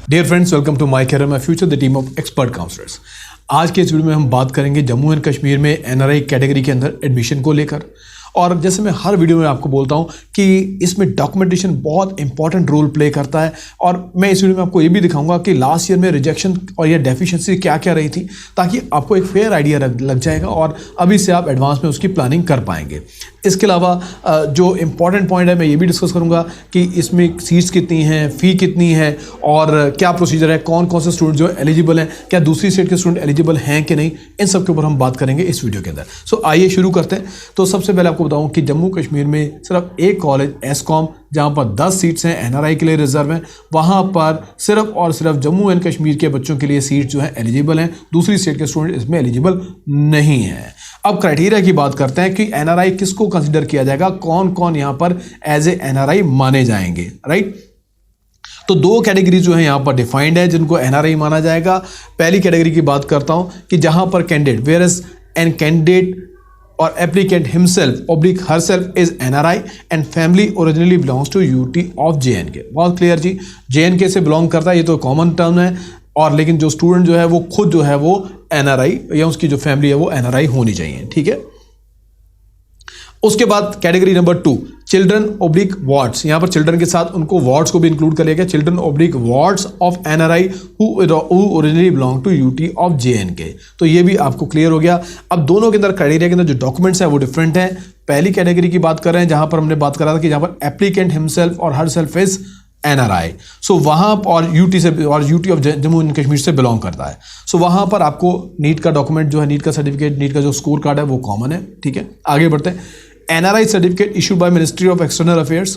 Dear friends, welcome to my career my future, the team of expert counsellors. आज के इस video में हम बात करेंगे जम्मू एंड कश्मीर में एनआरआई कैटेगरी के अंदर एडमिशन को लेकर। और जैसे मैं हर वीडियो में आपको बोलता हूं कि इसमें डॉक्यूमेंटेशन बहुत इंपॉर्टेंट रोल प्ले करता है। और मैं इस वीडियो में आपको ये भी दिखाऊंगा कि लास्ट ईयर में रिजेक्शन और ये डेफिशिएंसी क्या क्या रही थी, ताकि आपको एक फेयर आइडिया लग जाएगा और अभी से आप एडवांस में उसकी प्लानिंग कर पाएंगे। इसके अलावा जो इंपॉर्टेंट पॉइंट है मैं ये भी डिस्कस करूंगा कि इसमें सीट्स कितनी हैं, फ़ी कितनी है और क्या प्रोसीजर है, कौन कौन से स्टूडेंट जो एलिजिबल हैं, क्या दूसरी स्टेट के स्टूडेंट एलिजिबल हैं कि नहीं, इन सब के ऊपर हम बात करेंगे इस वीडियो के अंदर। सो आइए शुरू करते हैं। तो सबसे पहले आपको बताऊं कि जम्मू कश्मीर में सिर्फ एक कॉलेज एसकॉम, जहां पर 10 सीट्स हैं एनआरआई के लिए रिजर्व हैं, वहां पर सिर्फ और सिर्फ जम्मू एंड कश्मीर के बच्चों के लिए सीट जो है एलिजिबल हैं, दूसरी स्टेट के स्टूडेंट इसमें एलिजिबल नहीं है। अब क्राइटेरिया की बात करते हैं कि एनआरआई किसको कंसीडर किया जाएगा, कौन कौन यहां पर एज ए एनआरआई माने जाएंगे, राइट। तो दो कैटेगरी जो है यहां पर डिफाइंड है जिनको एनआरआई माना जाएगा। पहली कैटेगरी की बात करता हूं कि जहां पर candidate where is an candidate or applicant himself oblique herself is NRI and family originally belongs to UT of JNK। बहुत क्लियर जी, JNK से बिलोंग करता है, ये तो कॉमन टर्म है। और लेकिन जो स्टूडेंट जो है वो खुद जो है वो NRI या उसकी जो फैमिली है वो NRI होनी चाहिए, ठीक है। उसके बाद category number 2, children oblique wards. यहां पर चिल्ड्रन के साथ उनको वार्ड्स को भी इंक्लूड कर लिया गया, children oblique wards of NRI who originally belong to UT of J and K. तो ये भी आपको क्लियर हो गया। अब दोनों के अंदर क्राइटेरिया के अंदर जो डॉक्यूमेंट्स हैं वो डिफरेंट हैं। पहली कैटेगरी की बात कर रहे हैं जहां पर हमने बात करा था कि जहां पर एप्लीकेंट हिमसेल्फ और हर सेल्फ इज एनआरआई, सो वहां और यूटी से और UT of Jammu and Kashmir से बिलोंग करता है। सो वहां पर आपको नीट का डॉक्यूमेंट जो है, नीट का सर्टिफिकेट, नीट का जो स्कोर कार्ड है वो कॉमन है, ठीक है। आगे बढ़ते हैं। NRI certificate issued by Ministry of External Affairs,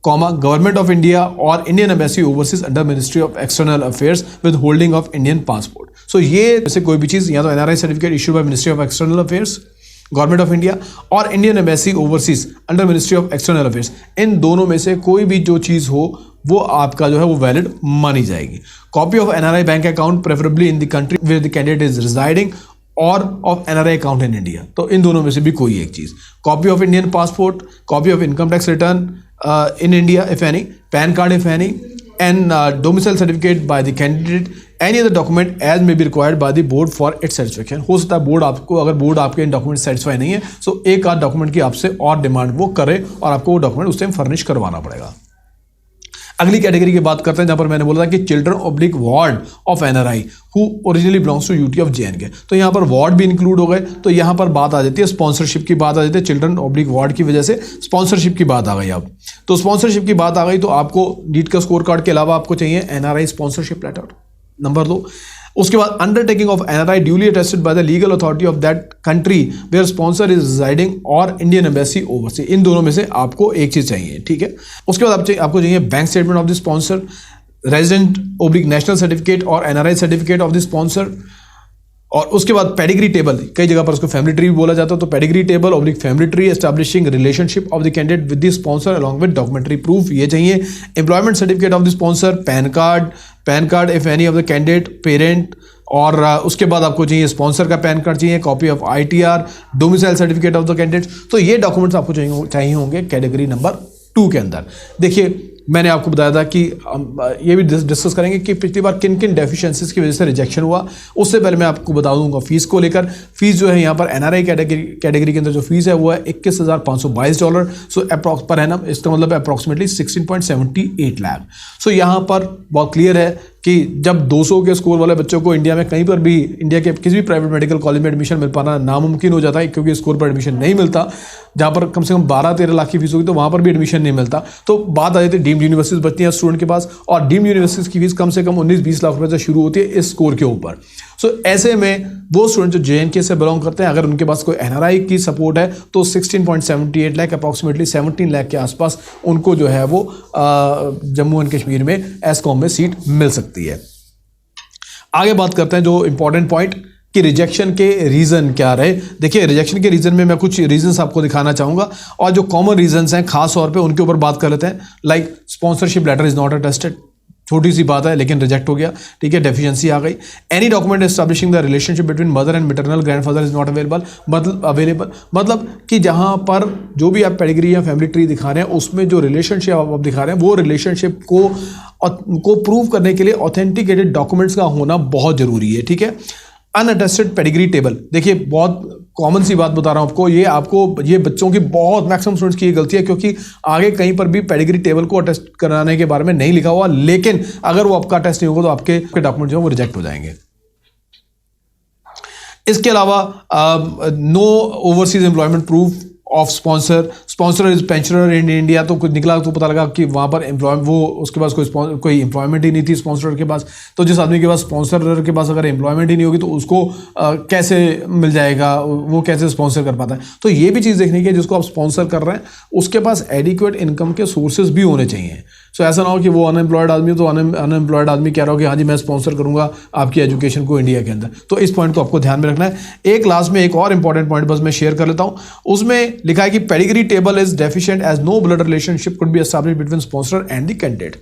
Government of India और Indian Embassy Overseas under Ministry of External Affairs with holding of Indian passport। So ये जैसे कोई भी चीज़ या तो NRI certificate issued by Ministry of External Affairs, Government of India और Indian Embassy Overseas under Ministry of External Affairs, इन दोनों में से कोई भी जो चीज़ हो वो आपका जो है वो वैलिड मानी जाएगी। Copy of NRI bank account preferably in the country where the candidate is residing और of NRI account in India. तो इन दोनों में से भी कोई एक चीज। Copy of Indian passport, copy of income tax return in India if any, PAN card if any, and domicile certificate by the candidate, any other document as may be required by the board for its satisfaction. हो सकता है board आपको, अगर board आपके इन document satisfy नहीं है तो एक आध डॉक्यूमेंट की आपसे और डिमांड वो करे और आपको वो डॉक्यूमेंट उस टाइम फर्निश करवाना पड़ेगा। अगली कैटेगरी की बात करते हैं जहां पर मैंने बोला था कि children oblique ward of NRI who originally belongs to UT of J and K. तो यहां पर वार्ड भी इंक्लूड हो गए। तो यहां पर बात आ जाती है स्पॉन्सरशिप की, बात आ जाती है चिल्ड्रन ओब्लिक वार्ड की वजह से स्पॉन्सरशिप की बात आ गई। अब तो स्पॉन्सरशिप की बात आ गई तो आपको नीट का स्कोर कार्ड के अलावा आपको चाहिए एनआरआई स्पॉन्सरशिप लेटर, नंबर 2। उसके बाद undertaking of NRI duly attested by the legal authority of that country where sponsor is residing और इंडियन एम्बेसी ओवरसीज। इन दोनों में से आपको एक चीज चाहिए, ठीक है। उसके बाद आपको चाहिए bank statement of the sponsor, resident oblique national certificate और NRI certificate of the sponsor. और उसके बाद पेडिग्री टेबल, कई जगह पर उसको फैमिली ट्री भी बोला जाता है, तो pedigree table oblique family tree establishing relationship of the candidate with the sponsor along with documentary proof, ये चाहिए। Employment certificate of the sponsor, pan card if any of the candidate parent, और उसके बाद आपको चाहिए स्पॉन्सर का pan card चाहिए, copy of ITR, domicile certificate of the candidate. तो ये डॉक्यूमेंट्स आपको चाहिए होंगे कैटेगरी नंबर 2 के अंदर। देखिए मैंने आपको बताया था कि ये भी डिस्कस करेंगे कि पिछली बार किन किन डेफिशिएंसीज की वजह से रिजेक्शन हुआ। उससे पहले मैं आपको बता दूंगा फीस को लेकर। फीस जो है यहाँ पर एनआरआई कैटेगरी के अंदर जो फीस है वो है $21,522। सो अप्रॉक्स पर एनम, इसका मतलब अप्रॉक्सीमेटली 16.78 लाख। सो यहाँ पर बहुत क्लियर है कि जब 200 के स्कोर वाले बच्चों को इंडिया में कहीं पर भी, इंडिया के किसी भी प्राइवेट मेडिकल कॉलेज में एडमिशन मिल पाना नामुमकिन हो जाता है, क्योंकि स्कोर पर एडमिशन नहीं मिलता। जहाँ पर कम से कम 12-13 लाख की फीस होगी तो वहाँ पर भी एडमिशन नहीं मिलता। तो बात आ जाती है डीम्ड यूनिवर्सिटीज बचती हैं स्टूडेंट के पास, और डीम्ड यूनिवर्सिटीज की फीस कम से कम 19-20 लाख रुपए से शुरू होती है इस स्कोर के ऊपर। सो ऐसे में वो स्टूडेंट जो जेएनके से बिलोंग करते हैं, अगर उनके पास कोई एनआरआई की सपोर्ट है तो 16.78 लाख, अप्रॉक्सीमेटली 17 लाख के आसपास उनको जो है वो जम्मू एंड कश्मीर में एसकॉम में सीट मिल सकती है। आगे बात करते हैं जो इंपॉर्टेंट पॉइंट कि रिजेक्शन के रीज़न क्या रहे। देखिए रिजेक्शन के रीज़न में मैं कुछ रीजंस आपको दिखाना चाहूँगा, और जो कॉमन रीजंस हैं खास तौर पे उनके ऊपर बात कर लेते हैं। Like sponsorship letter is not attested, छोटी सी बात है लेकिन रिजेक्ट हो गया, ठीक है, डेफिशिएंसी आ गई। Any document establishing the relationship between mother and maternal grandfather is not available, मतलब कि जहां पर जो भी आप पेडिग्री या फैमिली ट्री दिखा रहे हैं उसमें जो रिलेशनशिप आप दिखा रहे हैं वो रिलेशनशिप को प्रूव करने के लिए ऑथेंटिकेटेड डॉक्यूमेंट्स का होना बहुत जरूरी है, ठीक है। अनअटेस्टेड पेडिग्री टेबल, देखिए बहुत कॉमन सी बात बता रहा हूं आपको, ये बच्चों की बहुत मैक्सिमम स्टूडेंट्स की ये गलती है, क्योंकि आगे कहीं पर भी पेडिग्री टेबल को अटेस्ट कराने के बारे में नहीं लिखा हुआ, लेकिन अगर वो आपका अटेस्ट नहीं होगा तो आपके डॉक्यूमेंट जो है वो रिजेक्ट हो जाएंगे। इसके अलावा no overseas employment proof of sponsor is pensioner in India, तो कुछ निकला तो पता लगा कि वहाँ पर उसके पास कोई एम्प्लॉयमेंट ही नहीं थी स्पॉन्सर के पास। तो जिस आदमी के पास स्पॉन्सर के पास अगर एम्प्लॉयमेंट ही नहीं होगी तो उसको कैसे मिल जाएगा, वो कैसे स्पॉन्सर कर पाता है। तो ये भी चीज़ देखने की है, जिसको आप स्पॉन्सर कर रहे हैं उसके पास एडिक्वेट इनकम के सोर्सेज भी होने चाहिए। सो ऐसा ना हो कि वो अनएम्प्लॉयड आदमी तो अनएम्प्लॉयड आदमी कह रहा हो कि हाँ जी मैं स्पॉन्सर करूँगा आपकी एजुकेशन को इंडिया के अंदर। तो इस पॉइंट को आपको ध्यान में रखना है। एक लास्ट में एक और इंपॉर्टेंट पॉइंट बस मैं शेयर कर लेता हूँ, उसमें लिखा है कि pedigree table is deficient as no blood relationship could be established between sponsor and the candidate.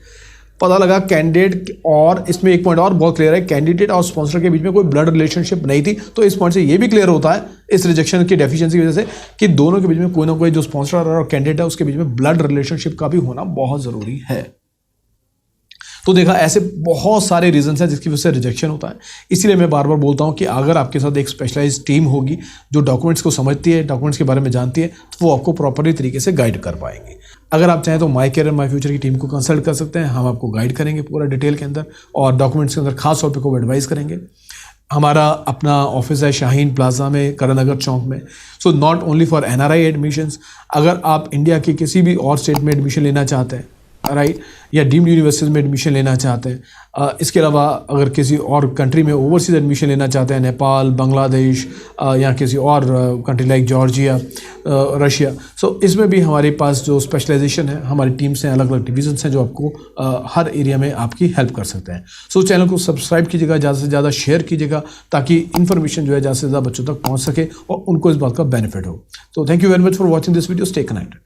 पता लगा कैंडिडेट, और इसमें एक पॉइंट और बहुत क्लियर है, कैंडिडेट और स्पॉन्सर के बीच में कोई ब्लड रिलेशनशिप नहीं थी। तो इस पॉइंट से ये भी क्लियर होता है इस रिजेक्शन की डेफिशिएंसी की वजह से कि दोनों के बीच में कोई ना कोई जो स्पॉन्सर और कैंडिडेट है उसके बीच में ब्लड रिलेशनशिप का भी होना बहुत जरूरी है। तो देखा, ऐसे बहुत सारे रीजंस हैं जिसकी वजह से रिजेक्शन होता है। इसीलिए मैं बार बार बोलता हूं कि अगर आपके साथ एक स्पेशलाइज्ड टीम होगी जो डॉक्यूमेंट्स को समझती है, डॉक्यूमेंट्स के बारे में जानती है, तो वो आपको प्रॉपरली तरीके से गाइड कर पाएंगे। अगर आप चाहें तो माई कैरियर माई फ्यूचर की टीम को कंसल्ट कर सकते हैं, हम आपको गाइड करेंगे पूरा डिटेल के अंदर और डॉक्यूमेंट्स के अंदर खास टॉपिक को एडवाइस करेंगे। हमारा अपना ऑफिस है शाहीन प्लाजा में, करण नगर चौक में। So not only for NRI admissions, अगर आप इंडिया के किसी भी और स्टेट में एडमिशन लेना चाहते हैं, राइट, या डीम्ड यूनिवर्सिटीज़ में एडमिशन लेना चाहते हैं, इसके अलावा अगर किसी और कंट्री में ओवरसीज एडमिशन लेना चाहते हैं, नेपाल, बांग्लादेश या किसी और कंट्री लाइक जॉर्जिया, रशिया, सो इसमें भी हमारे पास जो स्पेशलाइजेशन है, हमारी टीम्स हैं, अलग अलग डिविजन्स हैं जो आपको हर एरिया में आपकी हेल्प कर सकते हैं। सो चैनल को सब्सक्राइब कीजिएगा, ज़्यादा से ज़्यादा शेयर कीजिएगा ताकि इन्फॉर्मेशन जो है ज़्यादा से ज़्यादा बच्चों तक पहुँच सके और उनको इस बात का बेनिफिट हो। तो thank you very much for watching this video, stay connected.